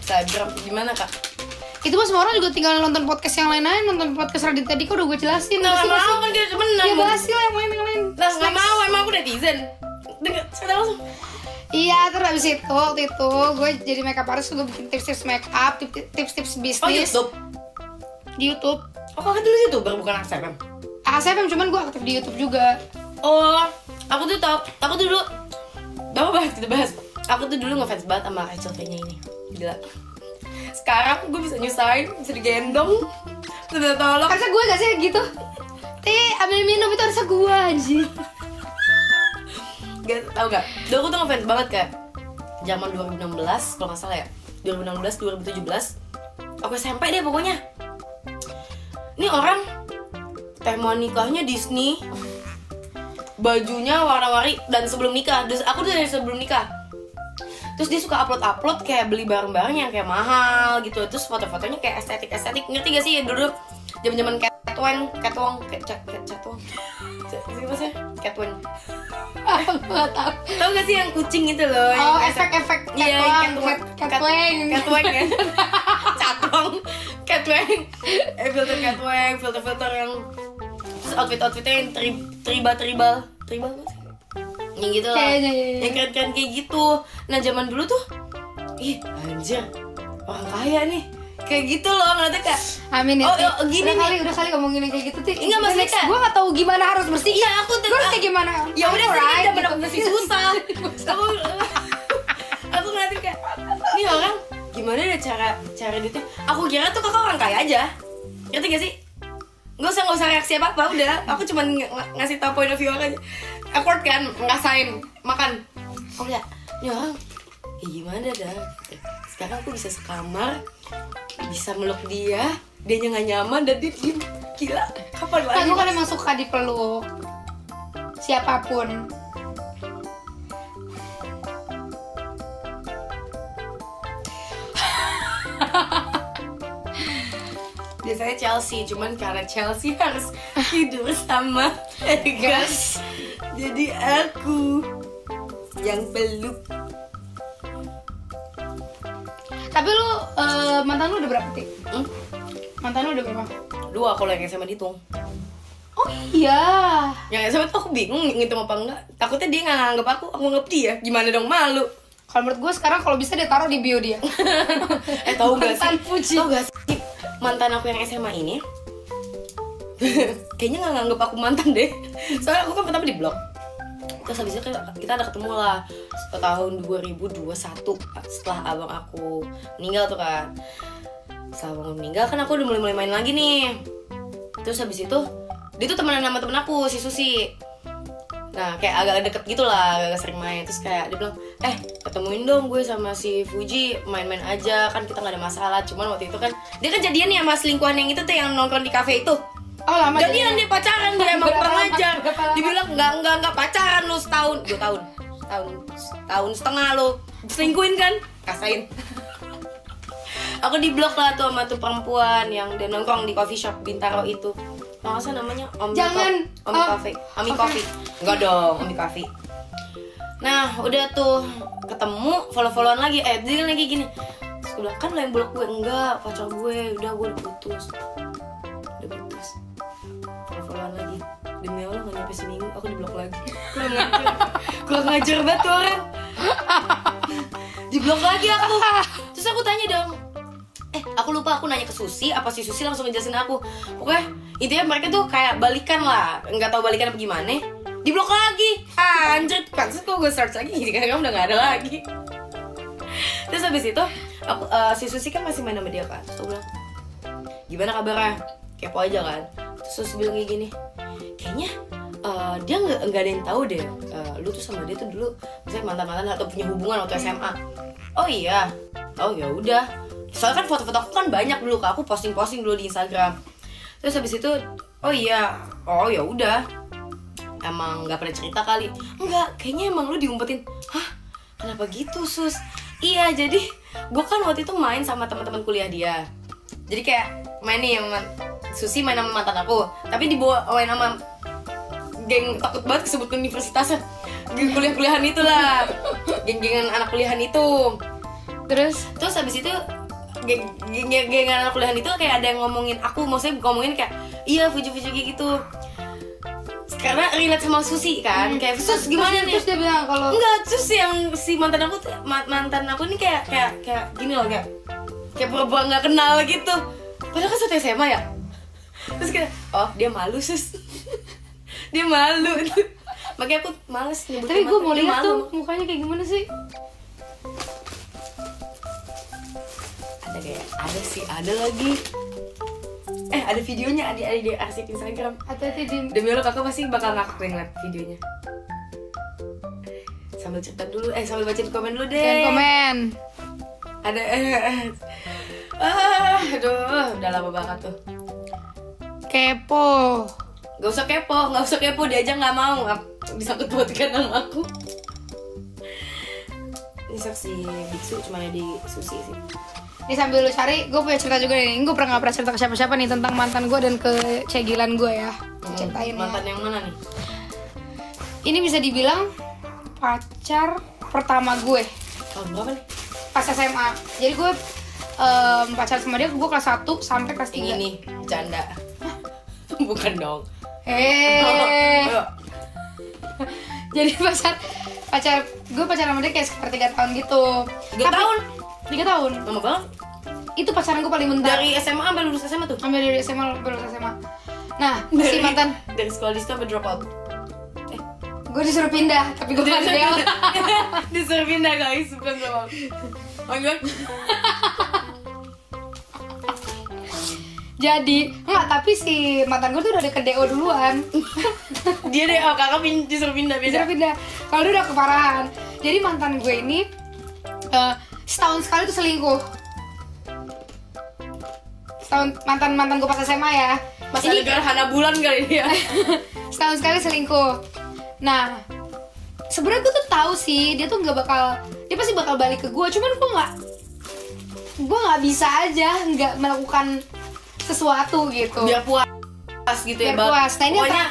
Instagram. Gimana kak? Itu mah semua orang juga tinggal nonton podcast yang lain aja. Nonton podcast Radit tadi kok udah gue jelasin. Nggak mau kan kita temenan. Ya bahas sih lah yang lain. Lah nggak mau, emang aku netizen. Dengar, sekarang langsung. Iya, terus abis itu waktu itu gue jadi makeup artist, gue bikin tips-tips makeup, tips-tips bisnis. Oh YouTube? Di YouTube. Oh kakak dulu YouTuber bukan ASFM? ASFM, cuman gue aktif di YouTube juga. Oh, aku tuh dulu. Bapak bahas kita bahas. Aku tuh dulu ngefans banget sama Rachel V-nya ini. Gila. Sekarang gue bisa nyusahin, bisa digendong, bisa tolong. Harusnya gue gak sih gitu? Ambil minum itu harusnya gue anjir. Gak tau gak? Dulu aku tuh ngefans banget kayak zaman 2016 kalau nggak salah ya. 2016, 2017. Aku SMP deh pokoknya. Ini orang tema nikahnya Disney, bajunya warna-warni dan sebelum nikah. Aku tuh dari sebelum nikah. Terus dia suka upload kayak beli barang-barang yang kayak mahal gitu. Terus foto-fotonya kayak estetik. Ngerti gak sih ya dulu zaman-zaman Catwang. Siapa sih? Catwang. Tahu gak sih yang kucing itu loh? Oh, efek-efek Iya, Catwang ya. Catwang. Filter yang terus outfitnya yang tribal gak sih? Yang gitu lah, yang keren-keren kayak gitu. Nah zaman dulu tuh, ih anjir, orang kaya nih, kayak gitu loh ngeliatnya kak. Amin ya. Oh gini udah kali ngomongin yang kayak gitu tuh. Enggak maksudnya kak, gue gak tahu gimana harus bersih. Iya aku tuh. Gue harus kayak gimana? Ya udah sih, right, udah masih susah. Aku ngeliatin kayak, nih orang gimana deh cara dia. Aku kira tuh kakak orang kaya aja, ngerti gak sih? Nggak usah reaksi apa udah. Aku cuma ngasih tau point of view aja. Awkward kan, ngerasain makan. Oh ya, ini orang kayak gimana dah. Sekarang aku bisa sekamar, bisa meluk dia nggak nyaman dan dia diem. Gila, kapan lagi? Aku kan emang suka dipeluk siapapun. Biasanya Chelsea, cuman karena Chelsea harus tidur sama gas, jadi aku yang peluk. Tapi lu mantan lu udah berapa sih? Mantan lu udah berapa? 2 kalau yang SMA dihitung. Oh iya. Yang SMA tuh aku bingung ngitung apa enggak. Takutnya dia nggak nganggep aku nganggep dia. Gimana dong, malu. Kalau menurut gue sekarang kalau bisa dia taruh di bio dia. Tahu gak Mantan sih? Puji. Tahu gak sih? Mantan aku yang SMA ini kayaknya nggak nganggep aku mantan deh. Soalnya aku kan pertama di blog. Terus habis itu kita ada ketemu lah tahun 2021 setelah abang aku meninggal tuh kan. Setelah abang meninggal kan aku udah mulai main lagi nih. Terus habis itu dia tuh temenan sama temen aku, si Susi. Nah kayak agak deket gitu lah, agak sering main. Terus kayak dia bilang, ketemuin dong gue sama si Fuji, main-main aja, kan kita gak ada masalah. Cuman waktu itu kan, dia kan jadian nih sama selingkuhan yang itu tuh, yang nongkrong di kafe itu. Oh lama. Jadian dia pacaran, dia emang kurang ajar. Dibilang enggak pacaran lu setahun, 2 tahun. Tahun setengah lu selingkuhin kan? Kasain. Aku diblok lah tuh sama tuh perempuan yang dia nongkrong di coffee shop Bintaro itu. Masa namanya Omi Coffee. Omi Coffee. Enggak dong, Omi Coffee. Nah, udah tuh ketemu, follow-followan lagi. Dia lagi gini. Terus gue bilang, kan lo yang blok gue. Enggak, pacar gue. Udah putus. Follow-followan lagi. Demi Allah gak nyampe seminggu, aku diblok lagi. Kurang ngajar banget tuh orang. Diblok lagi aku. Terus aku tanya dong, aku lupa aku nanya ke Susi, apa si Susi langsung ngejelasin aku. Pokoknya intinya mereka tuh kayak balikan lah, nggak tahu balikan apa gimana. Diblok lagi, anjir. Terus kok gue search lagi, jadi kamu udah nggak ada lagi. Terus habis itu aku, si Susi kan masih main sama dia kan. Terus aku bilang, gimana kabarnya? Kepo aja kan. Terus Susi bilang kayak gini, kayaknya dia nggak ada yang tahu deh. Lu tuh sama dia tuh dulu misalnya mantan-mantan atau punya hubungan waktu SMA. Oh iya, oh ya udah. Soalnya kan foto-foto aku kan banyak dulu, Kak. Aku posting dulu di Instagram. Terus habis itu, oh iya, oh ya udah. Emang nggak pernah cerita kali. Enggak, kayaknya emang lu diumpetin. Hah? Kenapa gitu, Sus? Iya, jadi gue kan waktu itu main sama teman-teman kuliah dia. Jadi kayak main nih sama Susi main sama mantan aku, tapi dibawa main sama geng, takut banget kesebut universitasnya. Geng kuliah-kuliahan itulah. Geng-gengan anak kuliahan itu. Terus habis itu geng anak kuliahan itu kayak ada yang ngomongin aku, maksudnya ngomongin kayak iya Fuji kayak gitu. Karena relate sama Susi kan, kayak Sus gimana nih? Terus dia bilang kalau enggak, terus yang si mantan aku ini kayak gini loh, kayak pura-pura nggak kenal gitu. Padahal kan satu SMA ya. Terus kayak oh dia malu Sus. Dia malu. Makanya aku males nyebutin. tapi gue mau dia lihat malu. tuh mukanya kayak gimana sih. Ada lagi. Ada videonya, ada di arsip Instagram. Hati-hati di Demi Allah kakak pasti bakal ngakak ngeliat videonya. Sambil cerita dulu, sambil bacain komen dulu deh. jangan komen. Ada aduh, udah lama banget tuh. Kepo. Gak usah kepo, dia aja nggak mau disangkut pautkan sama aku. Ini saksi biksu cuma ada di Susi sih. Ini sambil lu cari, gue punya cerita juga nih. Gue pernah gak pernah cerita ke siapa-siapa nih tentang mantan gue dan kecegilan gue ya. Ceritain ya. Mantan yang mana nih? Ini bisa dibilang pacar pertama gue Tahun berapa nih? pas SMA. Jadi gue pacaran sama dia, gue kelas 1 sampai kelas 3. Ini nih, bercanda. Bukan dong. Ayo. Jadi pacar gue pacaran sama dia kayak sekitar 3 tahun gitu. 3 tahun? 3 tahun. Lama banget. Itu pacaran gue paling bentar. Dari SMA sampai lulus SMA tuh? Sampai dari SMA lulus SMA. Nah, si mantan dari sekolah di situ sampai drop out. gue disuruh pindah, tapi gue gak ada. Disuruh pindah guys, bukan drop out. Oh my god. Jadi, enggak, tapi si mantan gue tuh udah deket DO duluan. Dia deh, kakak disuruh pindah beda. Disuruh pindah. Kalau dia udah keparahan. Jadi mantan gue ini setahun sekali tuh selingkuh. Mantan gue pas SMA ya. Masa ada gerhana bulan kali ya. Setahun sekali selingkuh. Nah, sebenarnya gue tuh tahu sih dia pasti bakal balik ke gue. Cuman gue nggak bisa aja nggak melakukan sesuatu gitu. Biar puas gitu ya, Biar puas. Nah, ini pokoknya